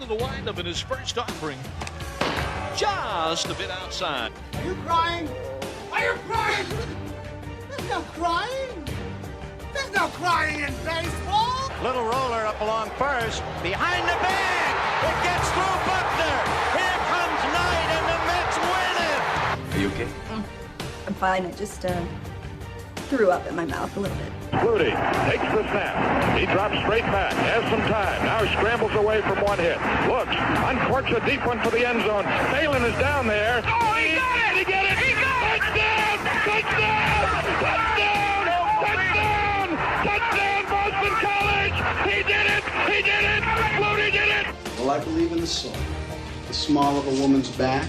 into the windup in his first offering. Just a bit outside. Are you crying? Are you crying? There's no crying. There's no crying in baseball. Little roller up along first. Behind the bag. It gets through Buckner. Here comes Knight and the Mets win it. Are you okay? I'm fine. I just threw up in my mouth a little bit. Flutie takes the snap. He drops straight back. Has some time. Now scrambles away from one hit. Looks. Uncorks a deep one for the end zone. Phelan is down there. Oh, he got it! He got it! He got it! Touchdown! Touchdown! Touchdown! Touchdown! Boston College! He did it! He did it! Flutie did it! Well, I believe in the soul. The small of a woman's back,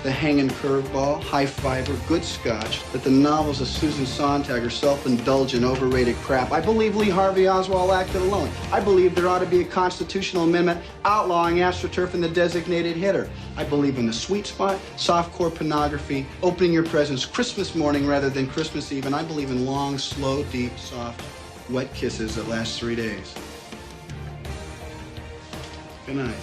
the hanging curveball, high fiber, good scotch, that the novels of Susan Sontag are self-indulgent, overrated crap. I believe Lee Harvey Oswald acted alone. I believe there ought to be a constitutional amendment outlawing AstroTurf and the designated hitter. I believe in the sweet spot, softcore pornography, opening your presents Christmas morning rather than Christmas Eve, and I believe in long, slow, deep, soft, wet kisses that last 3 days. Good night.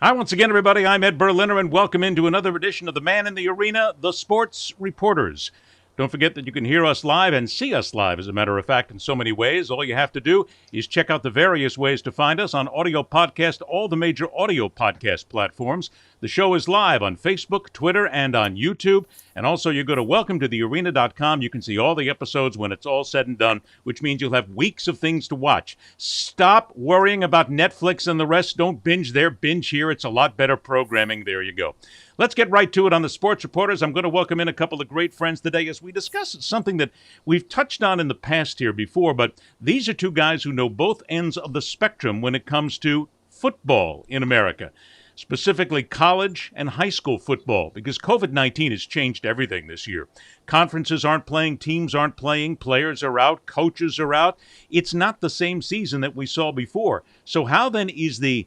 Hi, once again, everybody. I'm Ed Berliner, and welcome into another edition of The Man in the Arena, The Sports Reporters. Don't forget that you can hear us live and see us live, as a matter of fact, in so many ways. All you have to do is check out the various ways to find us on audio podcast, all the major audio podcast platforms. The show is live on Facebook, Twitter, and on YouTube. And also, you go to welcometothearena.com. You can see all the episodes when it's all said and done, which means you'll have weeks of things to watch. Stop worrying about Netflix and the rest. Don't binge there, binge here. It's a lot better programming. There you go. Let's get right to it on the Sports Reporters. I'm going to welcome in a couple of great friends today as we discuss something that we've touched on in the past here before, but these are two guys who know both ends of the spectrum when it comes to football in America, specifically college and high school football, because COVID-19 has changed everything this year. Conferences aren't playing, teams aren't playing, players are out, coaches are out. It's not the same season that we saw before. So how then is the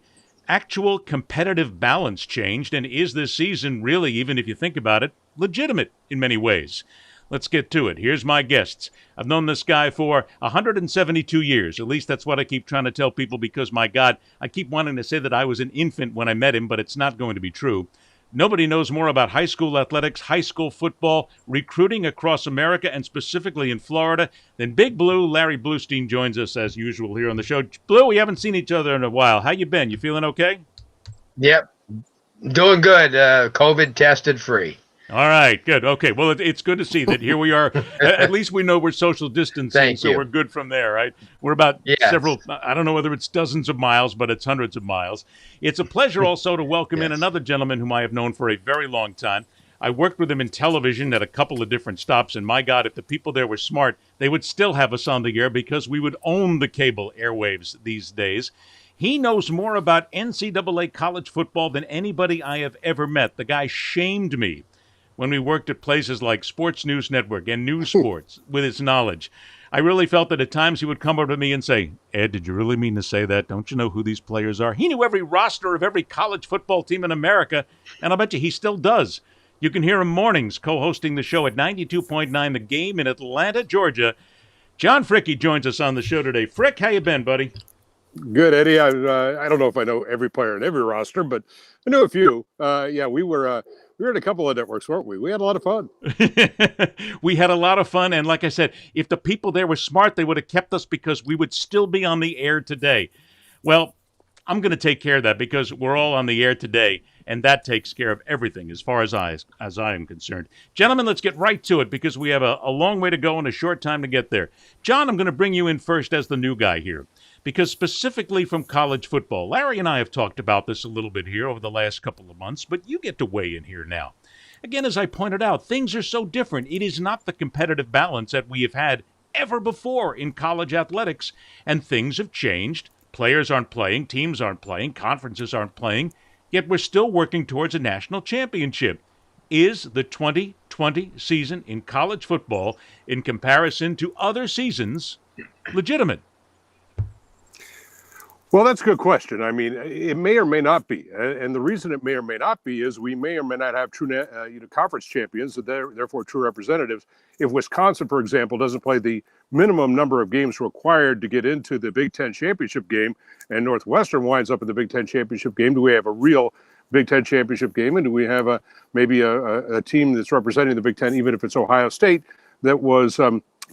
actual competitive balance changed, and is this season really, even if you think about it, legitimate in many ways? Let's get to it. Here's my guests. I've known this guy for 172 years. At least that's what I keep trying to tell people because, my God, I keep wanting to say that I was an infant when I met him, but it's not going to be true. Nobody knows more about high school athletics, high school football, recruiting across America, and specifically in Florida than Big Blue. Larry Blustein joins us as usual here on the show. Blue, we haven't seen each other in a while. How you been? You feeling okay? Yep. Doing good. COVID tested free. All right, good. Okay, well, it's good to see that here we are. At least we know we're social distancing, so we're good from there, right? We're about several, I don't know whether it's dozens of miles, but it's hundreds of miles. It's a pleasure also to welcome in another gentleman whom I have known for a very long time. I worked with him in television at a couple of different stops, and my God, if the people there were smart, they would still have us on the air because we would own the cable airwaves these days. He knows more about NCAA college football than anybody I have ever met. The guy shamed me when we worked at places like Sports News Network and News Sports with his knowledge. I really felt that at times he would come up to me and say, Ed, did you really mean to say that? Don't you know who these players are? He knew every roster of every college football team in America, and I'll bet you he still does. You can hear him mornings co-hosting the show at 92.9 The Game in Atlanta, Georgia. John Fricke joins us on the show today. Frick, how you been, buddy? Good, Eddie. I don't know if I know every player in every roster, but I know a few. We were at a couple of networks, weren't we? We had a lot of fun. We had a lot of fun, and like I said, if the people there were smart, they would have kept us because we would still be on the air today. Well, I'm going to take care of that because we're all on the air today, and that takes care of everything as far as I am concerned. Gentlemen, let's get right to it because we have a long way to go and a short time to get there. John, I'm going to bring you in first as the new guy here, because specifically from college football, Larry and I have talked about this a little bit here over the last couple of months, but you get to weigh in here now. Again, as I pointed out, things are so different. It is not the competitive balance that we have had ever before in college athletics, and things have changed. Players aren't playing, teams aren't playing, conferences aren't playing, yet we're still working towards a national championship. Is the 2020 season in college football, in comparison to other seasons, legitimate? Well, that's a good question. I mean, it may or may not be, and the reason it may or may not be is we may or may not have true, conference champions, so therefore true representatives. If Wisconsin, for example, doesn't play the minimum number of games required to get into the Big Ten championship game, and Northwestern winds up in the Big Ten championship game, do we have a real Big Ten championship game, and do we have maybe a team that's representing the Big Ten, even if it's Ohio State, that was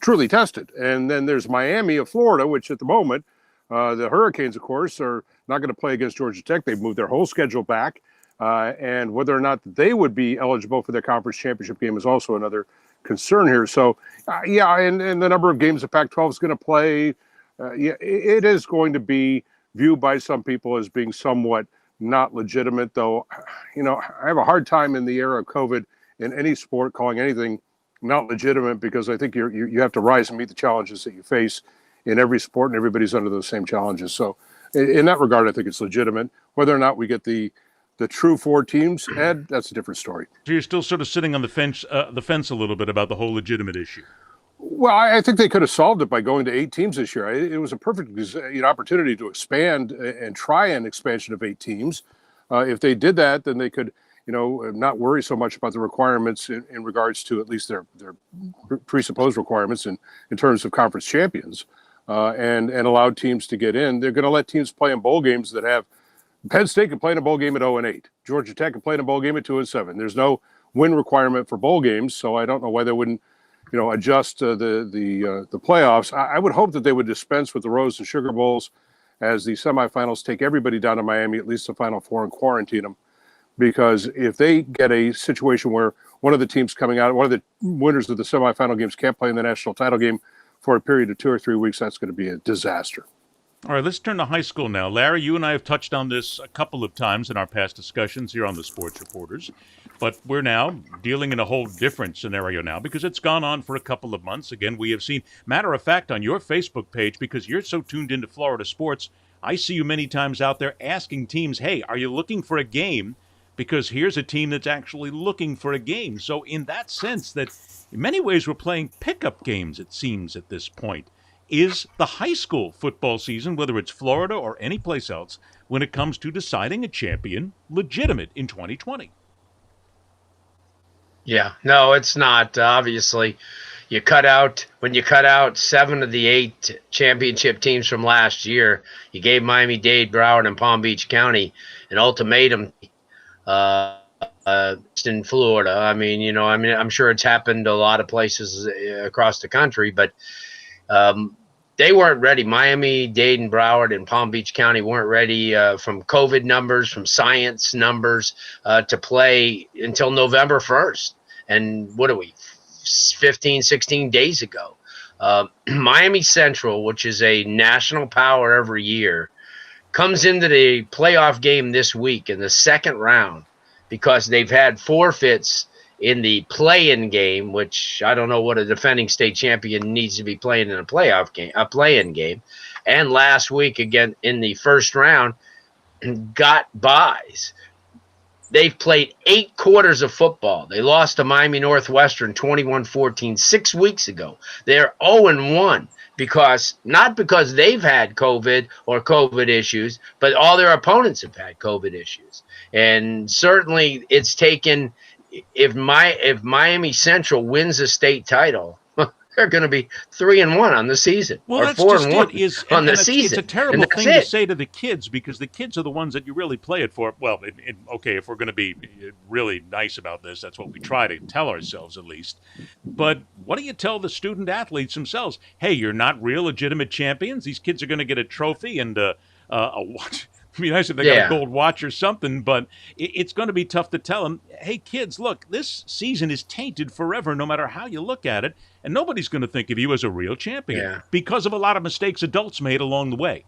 truly tested? And then there's Miami of Florida, which at the moment. The Hurricanes, of course, are not going to play against Georgia Tech. They've moved their whole schedule back. And whether or not they would be eligible for their conference championship game is also another concern here. So, and the number of games the Pac-12 is going to play, it is going to be viewed by some people as being somewhat not legitimate, though, I have a hard time in the era of COVID in any sport calling anything not legitimate, because I think you have to rise and meet the challenges that you face in every sport, and everybody's under those same challenges. So in that regard, I think it's legitimate. Whether or not we get the true 4 teams, Ed, that's a different story. So you're still sort of sitting on the fence a little bit about the whole legitimate issue. Well, I think they could have solved it by going to 8 teams this year. It was a perfect opportunity to expand and try an expansion of 8 teams. If they did that, then they could not worry so much about the requirements in regards to at least their presupposed requirements in terms of conference champions. And allowed teams to get in. They're going to let teams play in bowl games that have Penn State can play in a bowl game at 0-8. Georgia Tech can play in a bowl game at 2-7. There's no win requirement for bowl games, so I don't know why they wouldn't, adjust the playoffs. I would hope that they would dispense with the Rose and Sugar Bowls as the semifinals, take everybody down to Miami, at least the Final Four, and quarantine them. Because if they get a situation where one of the teams coming out, one of the winners of the semifinal games can't play in the national title game for a period of 2 or 3 weeks, that's going to be a disaster. All right, let's turn to high school now. Larry, you and I have touched on this a couple of times in our past discussions here on the Sports Reporters, but we're now dealing in a whole different scenario now because it's gone on for a couple of months. Again, we have seen, matter of fact, on your Facebook page, because you're so tuned into Florida sports, I see you many times out there asking teams, hey, are you looking for a game? Because here's a team that's actually looking for a game. So in that sense, that in many ways we're playing pickup games, it seems, at this point. Is the high school football season, whether it's Florida or any place else, when it comes to deciding a champion, legitimate in 2020? Yeah, no, it's not. Obviously, when you cut out 7 of the 8 championship teams from last year, you gave Miami-Dade, Broward, and Palm Beach County an ultimatum in Florida. I'm sure it's happened a lot of places across the country, but they weren't ready. Miami-Dade, and Broward, and Palm Beach County weren't ready from COVID numbers, from science numbers, to play until November 1st. And what are we, 15, 16 days ago? Miami Central, which is a national power every year, comes into the playoff game this week in the second round because they've had forfeits in the play-in game, which I don't know what a defending state champion needs to be playing in a play-in game. And last week, again, in the first round, got buys. They've played 8 quarters of football. They lost to Miami Northwestern 21-14 6 weeks ago. They're 0-1. Not because they've had COVID or COVID issues, but all their opponents have had COVID issues. And certainly it's taken, if Miami Central wins a state title, they're going to be 3-1 on the season. Well, or that's 4-1 on the season. It's a terrible thing to say to the kids because the kids are the ones that you really play it for. Well, okay, if we're going to be really nice about this, that's what we try to tell ourselves at least. But what do you tell the student athletes themselves? Hey, you're not real legitimate champions. These kids are going to get a trophy and a watch. It'd be nice if they got a gold watch or something, but it's going to be tough to tell them, hey, kids, look, this season is tainted forever no matter how you look at it, and nobody's going to think of you as a real champion because of a lot of mistakes adults made along the way.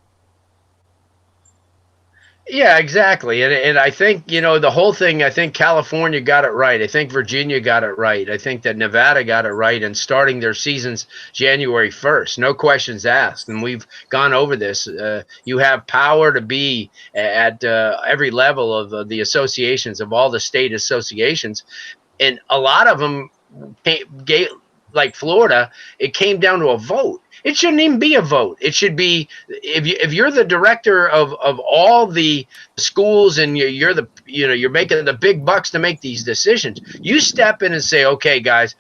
Yeah, exactly. And I think, the whole thing, I think California got it right. I think Virginia got it right. I think that Nevada got it right in starting their seasons January 1st. No questions asked. And we've gone over this. You have power to be at every level of the associations, of all the state associations. And a lot of them like Florida, it came down to a vote. It shouldn't even be a vote. It should be if you're the director of all the schools and you're making the big bucks to make these decisions. You step in and say, okay, guys,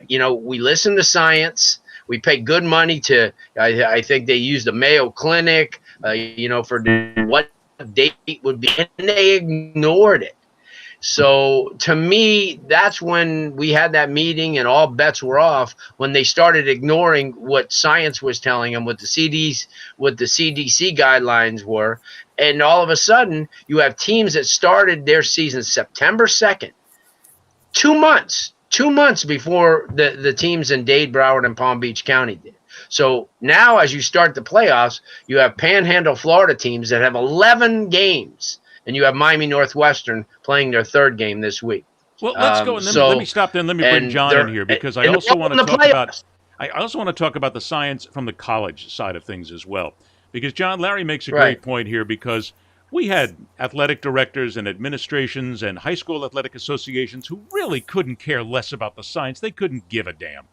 we listen to science. We pay good money to. I think they used the Mayo Clinic, for what date would be, and they ignored it. So to me, that's when we had that meeting and all bets were off, when they started ignoring what science was telling them, what the CDC guidelines were. And all of a sudden, you have teams that started their season September 2nd, 2 months before the teams in Dade, Broward, and Palm Beach County did. So now as you start the playoffs, you have Panhandle, Florida teams that have 11 games. And you have Miami Northwestern playing their third game this week. Well, let's go. And let me stop there and let me bring John in here, because I also want to talk about the science from the college side of things as well. Because, John, Larry makes a great point here, because we had athletic directors and administrations and high school athletic associations who really couldn't care less about the science. They couldn't give a damn.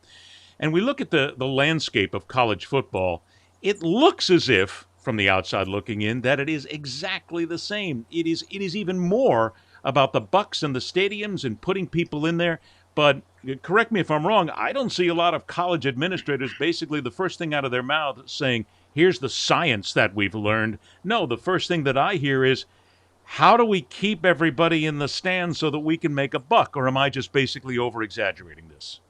And we look at the landscape of college football. It looks as if, from the outside looking in, that it is exactly the same. It is even more about the bucks and the stadiums and putting people in there. But correct me if I'm wrong, I don't see a lot of college administrators basically the first thing out of their mouth saying, here's the science that we've learned. No, the first thing that I hear is, how do we keep everybody in the stands so that we can make a buck? Or am I just basically over-exaggerating this?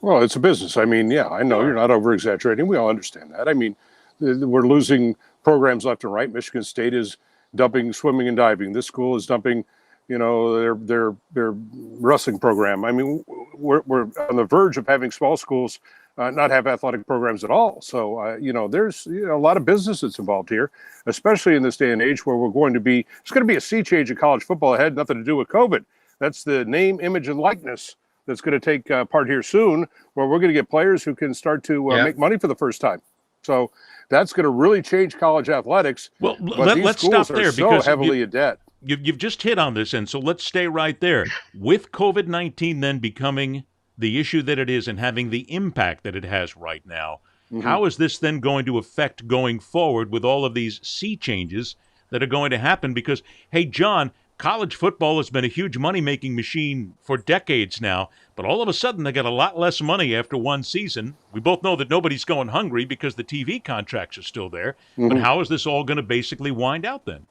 Well, it's a business. I mean, yeah, I know you're not over-exaggerating. We all understand that. I mean, we're losing programs left and right. Michigan State is dumping swimming and diving. This school is dumping, their wrestling program. I mean, we're on the verge of having small schools not have athletic programs at all. So, there's a lot of business that's involved here, especially in this day and age where it's going to be a sea change in college football. It had nothing to do with COVID. That's the name, image, and likeness that's going to take part here soon, where we're going to get players who can start to make money for the first time. So that's going to really change college athletics. Well, let's stop there, because heavily in debt. You've just hit on this, and so let's stay right there. With COVID-19 then becoming the issue that it is and having the impact that it has right now, how is this then going to affect going forward with all of these sea changes that are going to happen? Because, hey, John, college football has been a huge money-making machine for decades now, but all of a sudden they got a lot less money after one season. We both know that nobody's going hungry because the TV contracts are still there. But how is this all going to basically wind out then?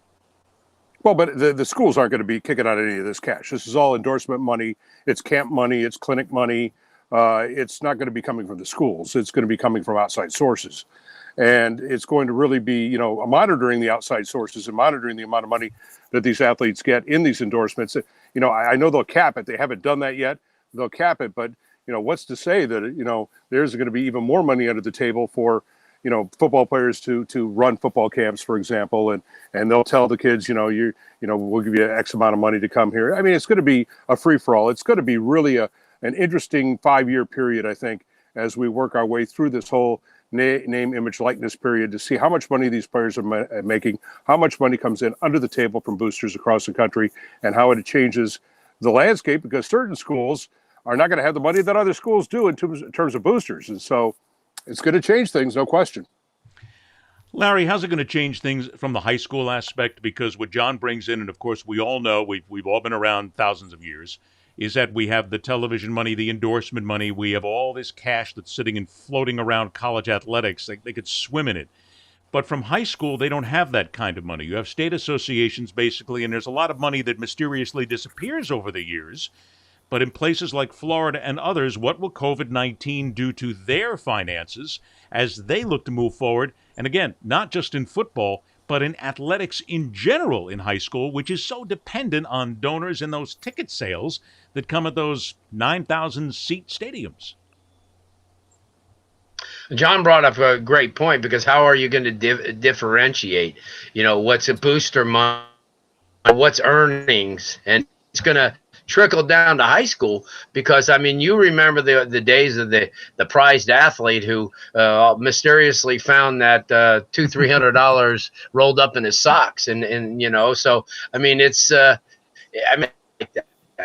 Well, but the schools aren't going to be kicking out any of this cash. This is all endorsement money. It's camp money. It's clinic money. It's not going to be coming from the schools. It's going to be coming from outside sources. And it's going to really be, monitoring the outside sources and monitoring the amount of money that these athletes get in these endorsements. I know they'll cap it. They haven't done that yet. They'll cap it. But, what's to say that, there's going to be even more money under the table for, football players to run football camps, for example. And they'll tell the kids, we'll give you X amount of money to come here. I mean, it's going to be a free-for-all. It's going to be really an interesting 5-year period, I think, as we work our way through this whole name, image, likeness period, to see how much money these players are making, how much money comes in under the table from boosters across the country, and how it changes the landscape, because certain schools are not going to have the money that other schools do in terms of boosters. And so it's going to change things, no question. Larry, how's it going to change things from the high school aspect? Because what John brings in, and of course we all know, we've all been around thousands of years, is that we have the television money, the endorsement money. We have all this cash that's sitting and floating around college athletics. They could swim in it. But from high school, they don't have that kind of money. You have state associations, basically, and there's a lot of money that mysteriously disappears over the years. But in places like Florida and others, what will COVID-19 do to their finances as they look to move forward? And again, not just in football, but in athletics in general in high school, which is so dependent on donors and those ticket sales that come at those 9,000-seat stadiums. John brought up a great point, because how are you going to differentiate, what's a booster money, what's earnings, and it's going to trickle down to high school, because you remember the days of the prized athlete who mysteriously found that $200-300 rolled up in his socks, and so it's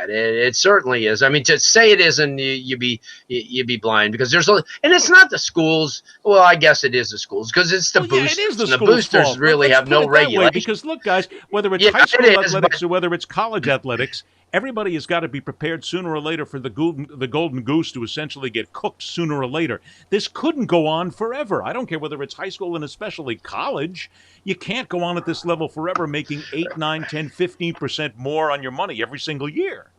It certainly is. I mean, to say it isn't, you'd be blind, because there's and it's not the schools. Well, I guess it is the schools, because it's the boosters. It is the and the school's boosters fault. really Let's have no put it that way, regulation. because look, guys, whether it's high school athletics or whether it's college athletics, everybody has got to be prepared sooner or later for the golden goose to essentially get cooked sooner or later. This couldn't go on forever. I don't care whether it's high school and especially college. You can't go on at this level forever, making 8, 9, 10, 15% more on your money every single year.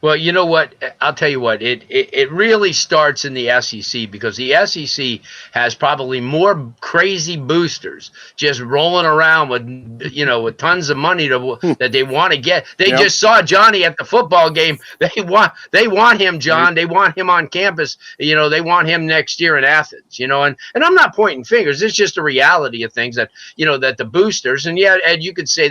Well, you know what? I'll tell you what. It really starts in the SEC, because the SEC has probably more crazy boosters just rolling around with tons of money that they want to get. They just saw Johnny at the football game. They want him, John. They want him on campus. They want him next year in Athens. And I'm not pointing fingers. It's just a reality of things that that the boosters, and Ed, you could say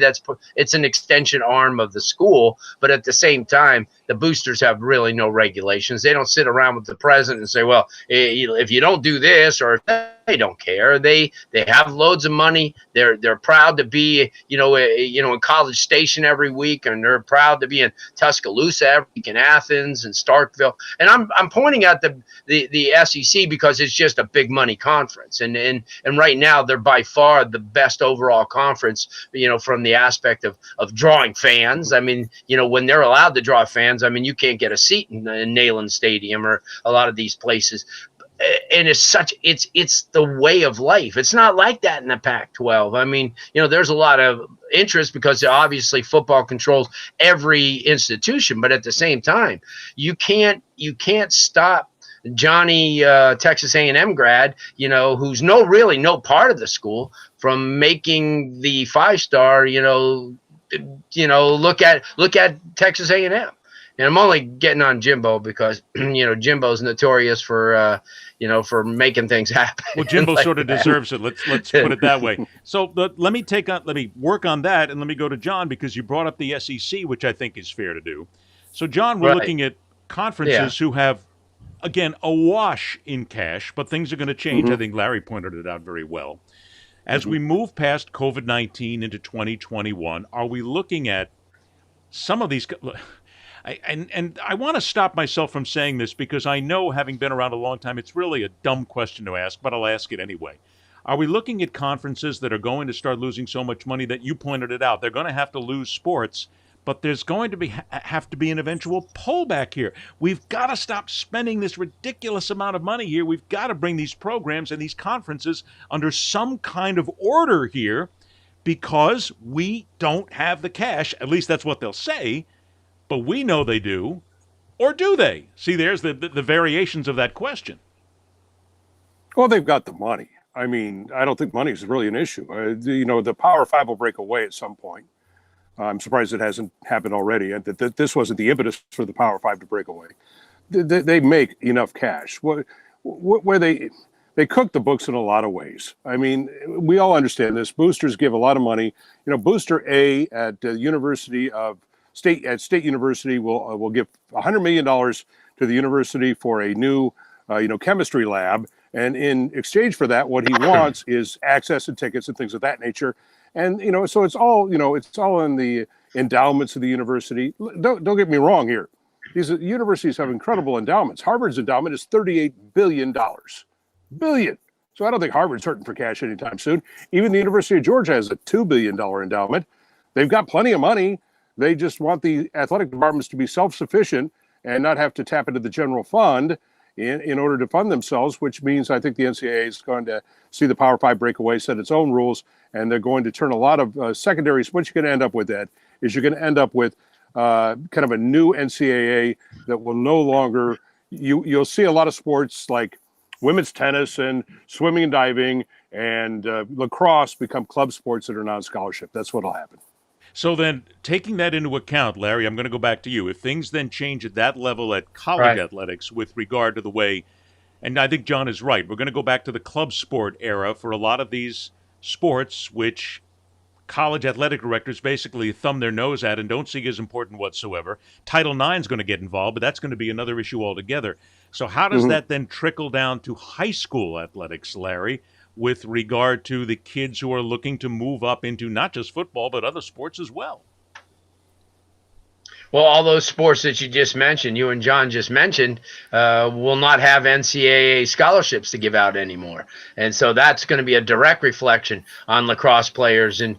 it's an extension arm of the school, but at the same time, the boosters have really no regulations. They don't sit around with the president and say, well, if you don't do this, or they don't care. They have loads of money. They're proud to be, in College Station every week, and they're proud to be in Tuscaloosa every week, in Athens and Starkville. And I'm pointing out the SEC because it's just a big money conference. And right now they're by far the best overall conference, from the aspect of drawing fans. I mean, when they're allowed to draw fans, I mean, you can't get a seat in Neyland Stadium or a lot of these places. And it's the way of life. It's not like that in the Pac-12. I mean, there's a lot of interest because obviously football controls every institution, but at the same time, you can't stop Johnny, Texas A&M grad, who's really no part of the school, from making the 5-star, look at Texas A&M. And I'm only getting on Jimbo because, Jimbo's notorious for, for making things happen. Well, Jimbo like sort of deserves it. Let's put it that way. So let me work on that, and let me go to John, because you brought up the SEC, which I think is fair to do. So, John, we're looking at conferences who have, again, awash in cash, but things are going to change. Mm-hmm. I think Larry pointed it out very well. As we move past COVID-19 into 2021, are we looking at some of these? And I want to stop myself from saying this, because I know, having been around a long time, it's really a dumb question to ask, but I'll ask it anyway. Are we looking at conferences that are going to start losing so much money that you pointed it out? They're going to have to lose sports, but there's going to have to be an eventual pullback here. We've got to stop spending this ridiculous amount of money here. We've got to bring these programs and these conferences under some kind of order here, because we don't have the cash. At least that's what they'll say. But we know they do, or do they? See, there's the variations of that question. Well, they've got the money. I mean, I don't think money is really an issue. The Power Five will break away at some point. I'm surprised it hasn't happened already, and that this wasn't the impetus for the Power Five to break away. They make enough cash. Where they cook the books in a lot of ways. I mean, we all understand this. Boosters give a lot of money. Booster A at the University of State University will give $100 million to the university for a new, chemistry lab, and in exchange for that, what he wants is access and tickets and things of that nature. And so it's all in the endowments of the university. Don't get me wrong here; these universities have incredible endowments. Harvard's endowment is $38 billion. So I don't think Harvard's hurting for cash anytime soon. Even the University of Georgia has a $2 billion endowment. They've got plenty of money. They just want the athletic departments to be self-sufficient and not have to tap into the general fund in order to fund themselves, which means I think the NCAA is going to see the Power Five break away, set its own rules, and they're going to turn a lot of secondaries. What you're going to end up with, Ed, is you're going to end up with kind of a new NCAA that will no longer – you'll see a lot of sports like women's tennis and swimming and diving and lacrosse become club sports that are non-scholarship. That's what will happen. So then, taking that into account, Larry, I'm going to go back to you. If things then change at that level at college athletics with regard to the way, and I think John is right, we're going to go back to the club sport era for a lot of these sports, which college athletic directors basically thumb their nose at and don't see as important whatsoever. Title IX is going to get involved, but that's going to be another issue altogether. So how does that then trickle down to high school athletics, Larry, with regard to the kids who are looking to move up into not just football, but other sports as well? Well, all those sports that you just mentioned, you and John just mentioned, will not have NCAA scholarships to give out anymore, and so that's going to be a direct reflection on lacrosse players in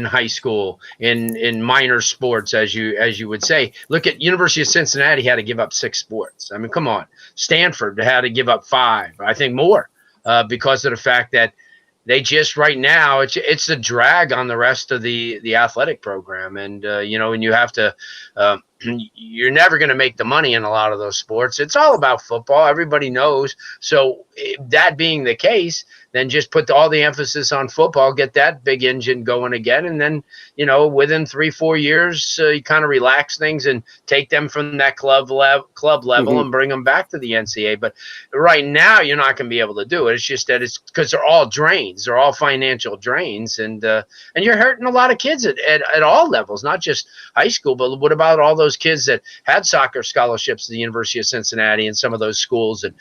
high school, in minor sports, as you would say. Look at University of Cincinnati had to give up 6 sports. I mean, come on. Stanford had to give up 5, I think more, because of the fact that they just right now it's a drag on the rest of the athletic program, and and you have to you're never going to make the money in a lot of those sports. It's all about football, everybody knows. So that being the case, then just put all the emphasis on football, get that big engine going again, and then within 3-4 years you kind of relax things and take them from that club level and bring them back to the NCAA. But right now you're not going to be able to do it. It's just that it's because they're all drains, they're all financial drains, and you're hurting a lot of kids at all levels, not just high school. But what about all those kids that had soccer scholarships to the University of Cincinnati and some of those schools, and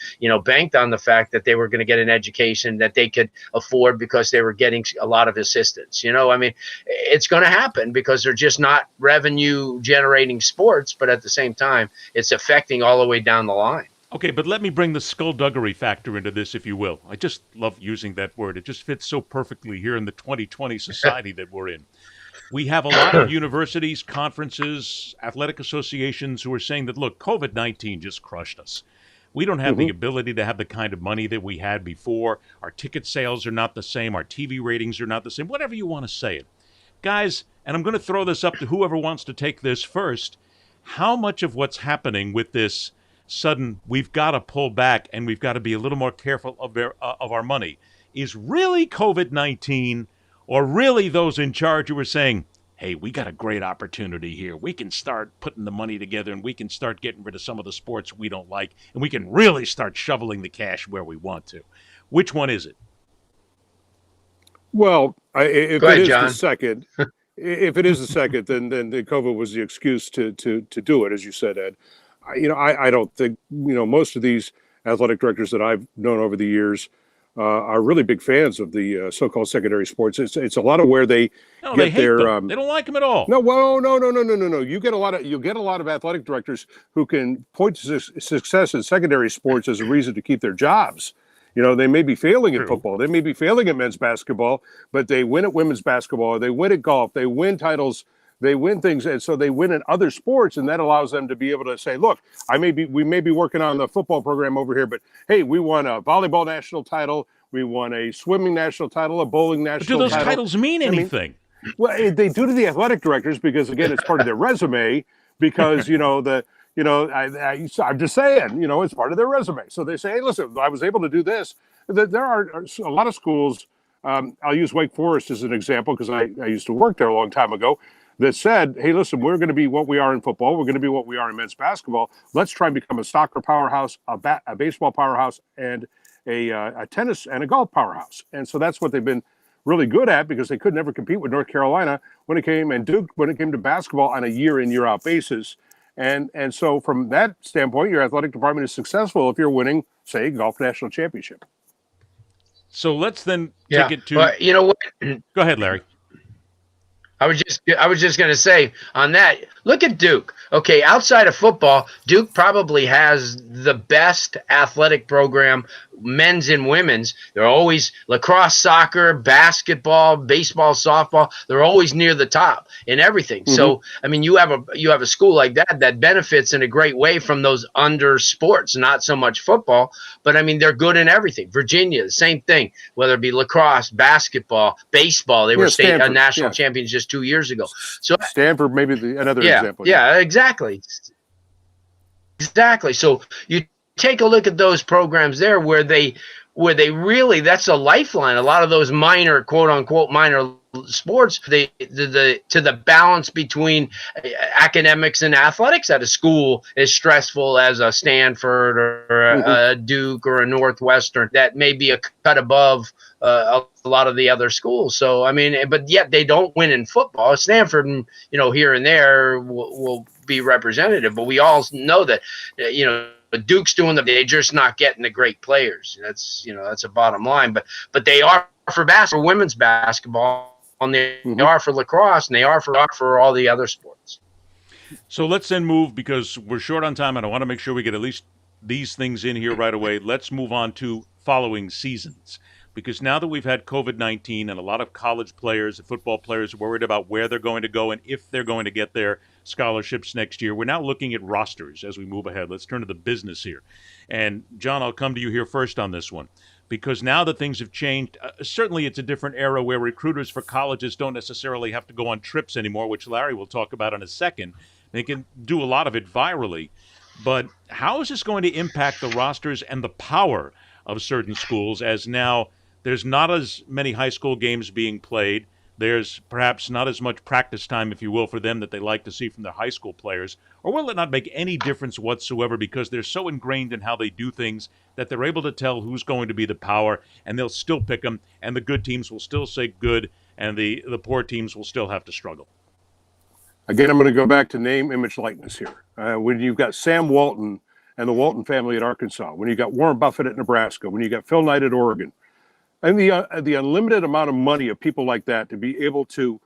banked on the fact that they were going to get an education that they could afford because they were getting a lot of assistance? I mean, it's going to happen because they're just not revenue generating sports, but at the same time it's affecting all the way down the line. Okay, but let me bring the skullduggery factor into this, if you will. I just love using that word. It just fits so perfectly here in the 2020 society that we're in. We have a lot of universities, conferences, athletic associations who are saying that, look, COVID-19 just crushed us. We don't have the ability to have the kind of money that we had before. Our ticket sales are not the same. Our TV ratings are not the same. Whatever you want to say it. Guys, and I'm going to throw this up to whoever wants to take this first, how much of what's happening with this sudden we've got to pull back and we've got to be a little more careful of our money is really COVID-19, or really those in charge who are saying, hey, we got a great opportunity here. We can start putting the money together and we can start getting rid of some of the sports we don't like, and we can really start shoveling the cash where we want to. Which one is it? Well, if ahead, it is John. the second, if it is the second, then the COVID was the excuse to do it, as you said, Ed. I don't think most of these athletic directors that I've known over the years are really big fans of the so-called secondary sports. It's a lot of where they No, get they hate their them. They don't like them at all. no. Well, no. You get a lot of athletic directors who can point to success in secondary sports as a reason to keep their jobs. They may be failing in football, they may be failing in men's basketball, but they win at women's basketball, they win at golf, they win titles, they win things, and so they win in other sports, and that allows them to be able to say, look, we may be working on the football program over here, but hey, we won a volleyball national title, we won a swimming national title, a bowling national title. Do those titles mean anything? Well, they do to the athletic directors because, again, it's part of their resume. Because I'm just saying, it's part of their resume. So they say, hey, listen, I was able to do this. There are a lot of schools. I'll use Wake Forest as an example because I used to work there a long time ago. That said, hey, listen, we're going to be what we are in football. We're going to be what we are in men's basketball. Let's try and become a soccer powerhouse, a baseball powerhouse, and a tennis and a golf powerhouse. And so that's what they've been really good at, because they could never compete with North Carolina when it came to basketball on a year in, year out basis. And so from that standpoint, your athletic department is successful if you're winning, say, golf national championship. So let's then take it to. But you know what? Go ahead, Larry. I was just going to say on that, look at Duke. Okay, outside of football, Duke probably has the best athletic program, men's and women's. They're always lacrosse, soccer, basketball, baseball, softball. They're always near the top in everything. Mm-hmm. So, I mean, you have a school like that benefits in a great way from those under sports, not so much football, but I mean, they're good in everything. Virginia, the same thing, whether it be lacrosse, basketball, baseball. They were national champions just 2 years ago. So Stanford, maybe another example. Yeah, exactly. So you take a look at those programs there where they really, that's a lifeline. A lot of those minor, quote unquote, minor sports, to the balance between academics and athletics at a school is stressful as a Stanford or a Duke or a Northwestern that may be a cut above a lot of the other schools. So, I mean, but yet they don't win in football. Stanford, here and there will be representative, but we all know that, Duke's doing they're just not getting the great players. That's a bottom line, but they are for basketball, women's basketball, and they are for lacrosse, and they are for all the other sports. So let's then move, because we're short on time and I want to make sure we get at least these things in here right away. Let's move on to following seasons. Because now that we've had COVID-19 and a lot of college players and football players are worried about where they're going to go and if they're going to get their scholarships next year, we're now looking at rosters as we move ahead. Let's turn to the business here. And, John, I'll come to you here first on this one. Because now that things have changed, certainly it's a different era where recruiters for colleges don't necessarily have to go on trips anymore, which Larry will talk about in a second. They can do a lot of it virally. But how is this going to impact the rosters and the power of certain schools, as now there's not as many high school games being played? There's perhaps not as much practice time, if you will, for them that they like to see from their high school players. Or will it not make any difference whatsoever because they're so ingrained in how they do things that they're able to tell who's going to be the power, and they'll still pick them, and the good teams will still say good, and the poor teams will still have to struggle? Again, I'm going to go back to name, image, likeness here. When you've got Sam Walton and the Walton family at Arkansas, when you got Warren Buffett at Nebraska, when you got Phil Knight at Oregon, and the unlimited amount of money of people like that to be able to,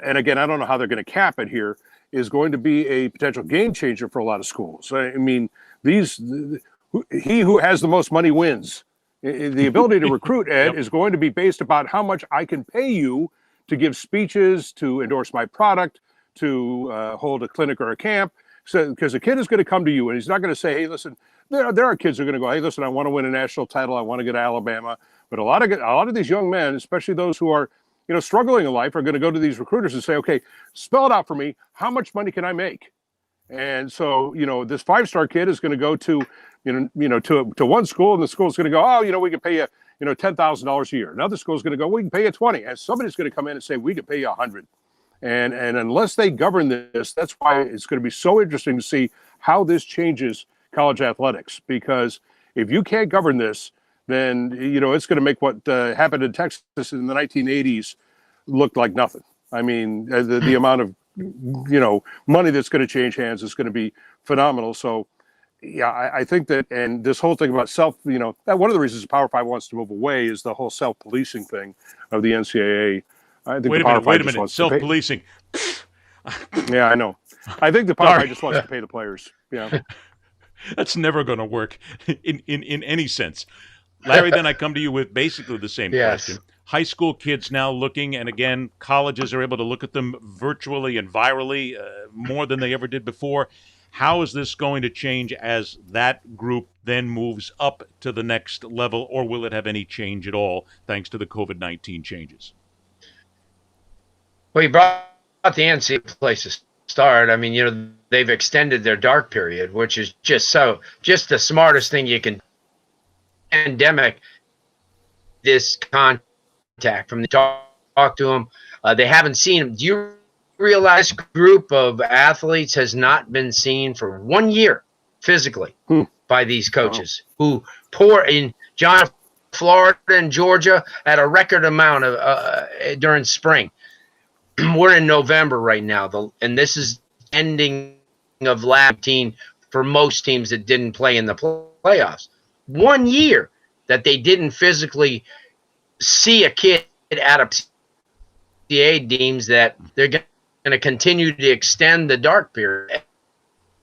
and again, I don't know how they're going to cap it here, is going to be a potential game changer for a lot of schools. I mean, he who has the most money wins. The ability to recruit, Ed, is going to be based about how much I can pay you to give speeches, to endorse my product, to hold a clinic or a camp. So, because a kid is going to come to you and he's not going to say, hey, listen, there are kids who are going to go, hey, listen, I want to win a national title. I want to get to Alabama. But a lot of these young men, especially those who are, struggling in life, are going to go to these recruiters and say, okay, spell it out for me. How much money can I make? And so, this 5-star kid is going to go to, to one school, and the school is going to go, oh, we can pay you, $10,000 a year. Another school is going to go, we can pay you 20. And somebody's going to come in and say, we can pay you 100. And unless they govern this, that's why it's going to be so interesting to see how this changes college athletics. Because if you can't govern this, then, it's going to make what happened in Texas in the 1980s look like nothing. I mean, the amount of, money that's going to change hands is going to be phenomenal. So, yeah, I think that, and this whole thing about that one of the reasons Power 5 wants to move away is the whole self-policing thing of the NCAA. I think wait a minute. Self-policing. Yeah, I know. I think the Power 5 just wants to pay the players. Yeah. That's never going to work in any sense. Larry, then I come to you with basically the same question. High school kids now looking, and again, colleges are able to look at them virtually and virally more than they ever did before. How is this going to change as that group then moves up to the next level, or will it have any change at all thanks to the COVID-19 changes? Well, you brought the NCAA place to start. I mean, they've extended their dark period, which is just the smartest thing you can. Pandemic, this contact from the talk to them, they haven't seen them. Do you realize group of athletes has not been seen for 1 year physically by these coaches who pour in Florida and Georgia at a record amount of during spring. We're in November right now, and this is ending of last 18 for most teams that didn't play in the playoffs. 1 year that they didn't physically see a kid at a CAA deems that they're going to continue to extend the dark period.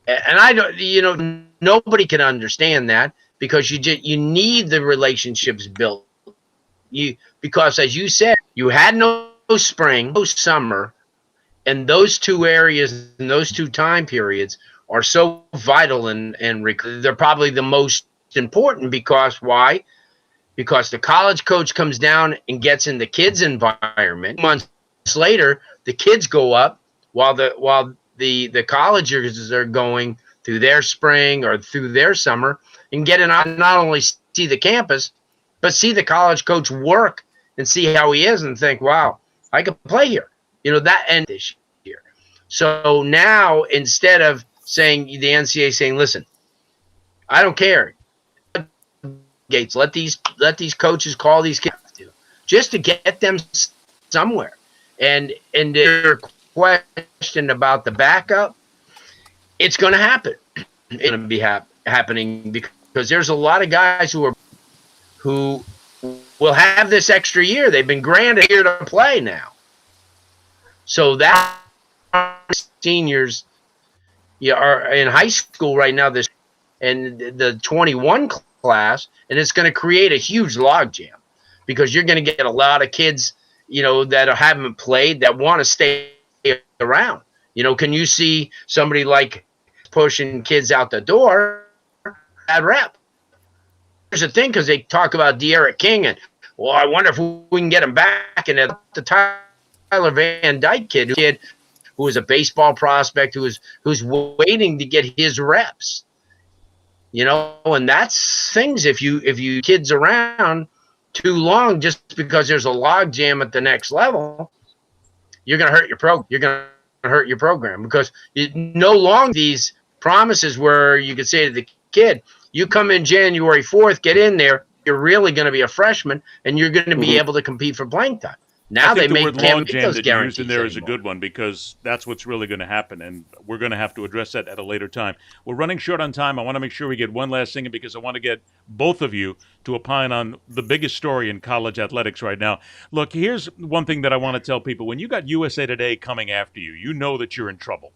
And I don't, nobody can understand that, because you need the relationships built. Because as you said, you had no spring, no summer, and those two areas and those two time periods are so vital, and they're probably the most important. Because why? Because the college coach comes down and gets in the kids' environment. Months later, the kids go up while the colleges are going through their spring or through their summer, and get in not only see the campus, but see the college coach work and see how he is and think, wow, I could play here. That end this year. So now, instead of saying, the NCAA saying, listen, I don't care. Gates, let these coaches call these kids just to get them somewhere. And their question about the backup, it's going to happen. It's going to be happening because there's a lot of guys who will have this extra year. They've been granted a year to play now. So that seniors are in high school right now, this and the 21 class, and it's going to create a huge logjam because you're going to get a lot of kids, that haven't played that want to stay around. Can you see somebody like pushing kids out the door? Bad rep. Here's the thing, because they talk about De'Aaron King, and I wonder if we can get him back. And the Tyler Van Dyke kid who was a baseball prospect who's waiting to get his reps. And that's things if you kids around too long just because there's a log jam at the next level, you're going to hurt your program because no longer these promises where you could say to the kid, you come in January 4th, get in there, you're really going to be a freshman and you're going to be able to compete for playing time. Now I think they the word can't make those that you used guarantees in there is a anymore. good one because that's what's really going to happen, and we're going to have to address that at a later time. We're running short on time. I want to make sure we get one last thing in because I want to get both of you to opine on the biggest story in college athletics right now. Look, here's one thing that I want to tell people. When you got USA Today coming after you, you know that you're in trouble.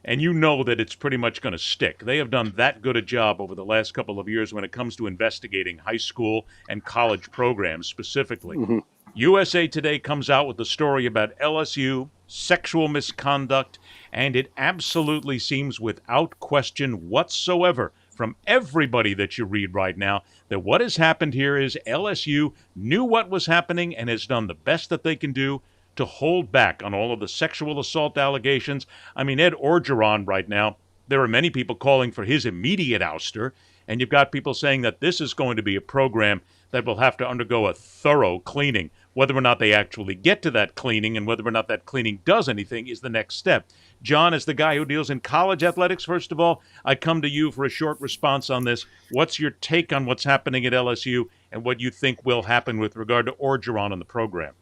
And you know that it's pretty much going to stick. They have done that good a job over the last couple of years when it comes to investigating high school and college programs specifically. USA Today comes out with a story about LSU, sexual misconduct, and it absolutely seems without question whatsoever from everybody that you read right now that what has happened here is LSU knew what was happening and has done the best that they can do to hold back on all of the sexual assault allegations. I mean, Ed Orgeron right now, there are many people calling for his immediate ouster, and you've got people saying that this is going to be a program that will have to undergo a thorough cleaning. Whether or not they actually get to that cleaning and whether or not that cleaning does anything is the next step. John, as the guy who deals in college athletics, first of all, I come to you for a short response on this. What's your take on what's happening at LSU and what you think will happen with regard to Orgeron and the program?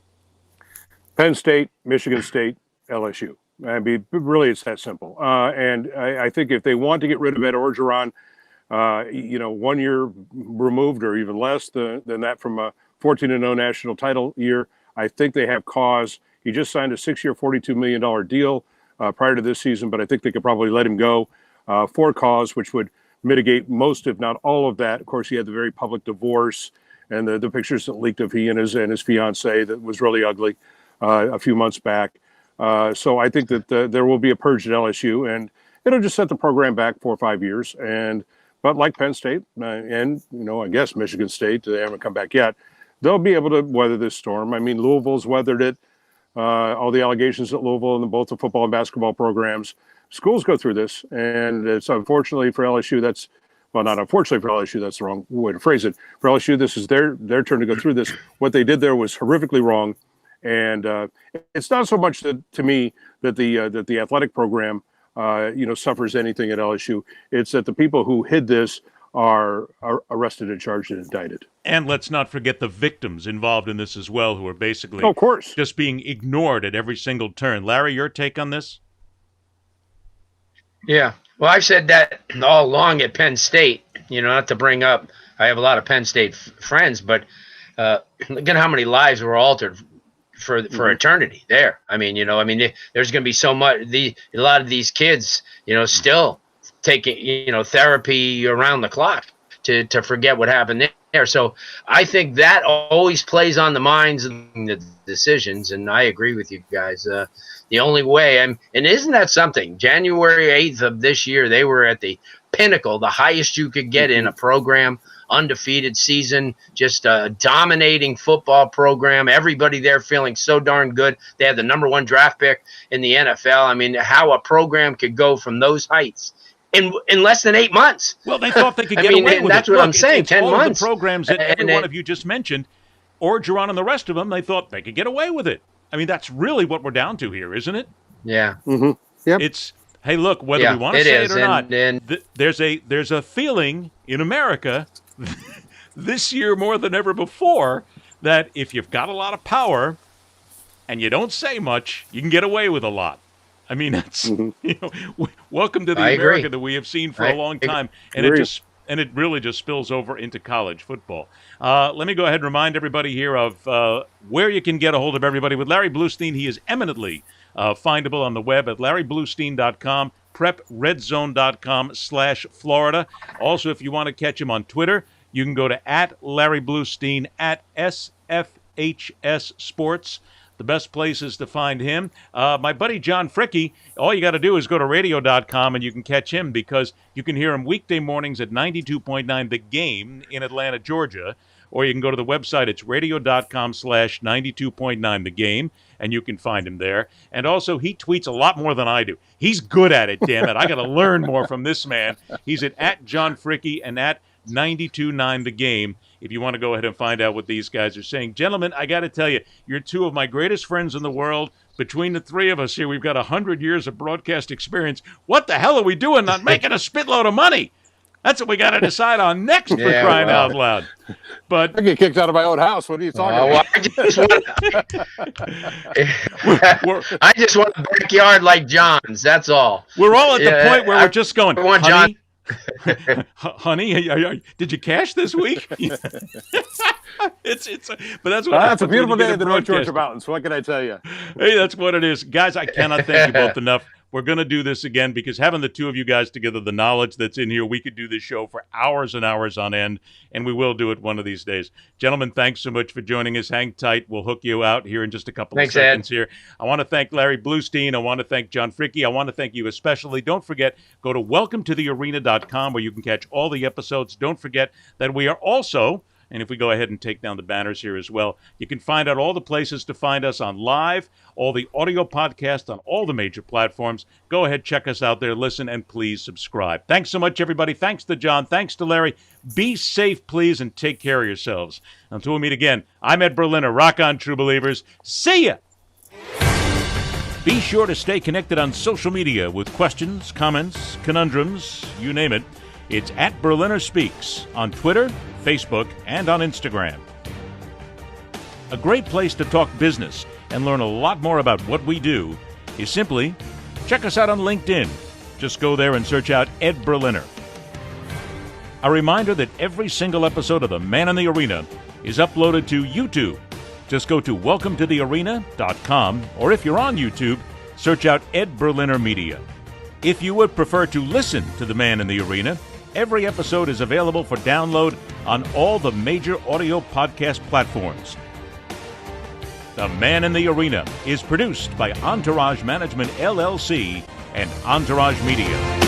Penn State, Michigan State, LSU. I mean, really, it's that simple. And I think if they want to get rid of Ed Orgeron, 1 year removed or even less than that from a 14-0 national title year, I think they have cause. He just signed a 6-year, $42 million deal prior to this season, but I think they could probably let him go for cause, which would mitigate most, if not all of that. Of course, he had the very public divorce and the pictures that leaked of he and his fiancee that was really ugly a few months back. So I think that there will be a purge at LSU, and it'll just set the program back 4 or 5 years. But like Penn State and, I guess Michigan State, they haven't come back yet, they'll be able to weather this storm. I mean, Louisville's weathered it. All the allegations at Louisville and both the football and basketball programs. Schools go through this, and it's unfortunately for LSU, not unfortunately for LSU, that's the wrong way to phrase it. For LSU, this is their turn to go through this. What they did there was horrifically wrong. And it's not so much to me that the athletic program suffers anything at LSU. It's that the people who hid this are arrested and charged and indicted. And let's not forget the victims involved in this as well, who are basically of course just being ignored at every single turn. Larry, your take on this? Yeah. Well, I've said that all along at Penn State, not to bring up, I have a lot of Penn State friends, but look at how many lives were altered for eternity there. I mean, there's going to be so much, a lot of these kids, still taking, therapy around the clock to forget what happened there. So I think that always plays on the minds of the decisions. And I agree with you guys. The only way, and isn't that something? January 8th of this year, they were at the pinnacle, the highest you could get in a program, undefeated season, just a dominating football program. Everybody there feeling so darn good. They had the #1 draft pick in the NFL. I mean, how a program could go from those heights in less than 8 months. Well, they thought they could get away with that's it. what I'm saying. 10 all months. Of the programs that every one of you just mentioned, Orgeron and the rest of them, they thought they could get away with it. I mean, that's really what we're down to here, isn't it? Yeah. Mm-hmm. Yep. It's, hey, look, whether we want to say it or not, there's a feeling in America this year more than ever before that if you've got a lot of power and you don't say much, you can get away with a lot. I mean, that's welcome to the America that we have seen for a long time, and it really just spills over into college football. Let me go ahead and remind everybody here of where you can get a hold of everybody. With Larry Blustein, he is eminently findable on the web at LarryBlustein.com, PrepRedZone.com/Florida. Also, if you want to catch him on Twitter, you can go to @LarryBlustein, @SFHS Sports. The best places to find him. My buddy John Fricke, all you got to do is go to radio.com and you can catch him because you can hear him weekday mornings at 92.9 The Game in Atlanta, Georgia. Or you can go to the website. It's radio.com/92.9 The Game, and you can find him there. And also, he tweets a lot more than I do. He's good at it, damn it. I got to learn more from this man. He's at John Fricke and at 92.9 The Game. If you want to go ahead and find out what these guys are saying. Gentlemen, I got to tell you, you're two of my greatest friends in the world. Between the three of us here, we've got 100 years of broadcast experience. What the hell are we doing not making a spitload of money? That's what we got to decide on next, for crying out loud. But I get kicked out of my own house. What are you talking about? I just want a backyard like John's. That's all. We're all at the point where we're just going, I want honey, John. honey, did you cash this week? But that's what That's a beautiful day in in the North Georgia Mountains. What can I tell you? Hey, that's what it is. Guys, I cannot thank you both enough. We're going to do this again because having the two of you guys together, the knowledge that's in here, we could do this show for hours and hours on end, and we will do it one of these days. Gentlemen, thanks so much for joining us. Hang tight. We'll hook you out here in just a couple of seconds here. I want to thank Larry Blustein. I want to thank John Fricke. I want to thank you especially. Don't forget, go to welcometothearena.com where you can catch all the episodes. Don't forget that we are also... And if we go ahead and take down the banners here as well, you can find out all the places to find us on live, all the audio podcasts on all the major platforms. Go ahead, check us out there, listen, and please subscribe. Thanks so much, everybody. Thanks to John. Thanks to Larry. Be safe, please, and take care of yourselves. Until we meet again, I'm Ed Berliner. Rock on, true believers. See ya! Be sure to stay connected on social media with questions, comments, conundrums, you name it. It's @BerlinerSpeaks on Twitter, Facebook, and on Instagram. A great place to talk business and learn a lot more about what we do is simply check us out on LinkedIn. Just go there and search out Ed Berliner. A reminder that every single episode of The Man in the Arena is uploaded to YouTube. Just go to welcometothearena.com, or if you're on YouTube, search out Ed Berliner Media. If you would prefer to listen to The Man in the Arena, every episode is available for download on all the major audio podcast platforms. The Man in the Arena is produced by Entourage Management, LLC and Entourage Media.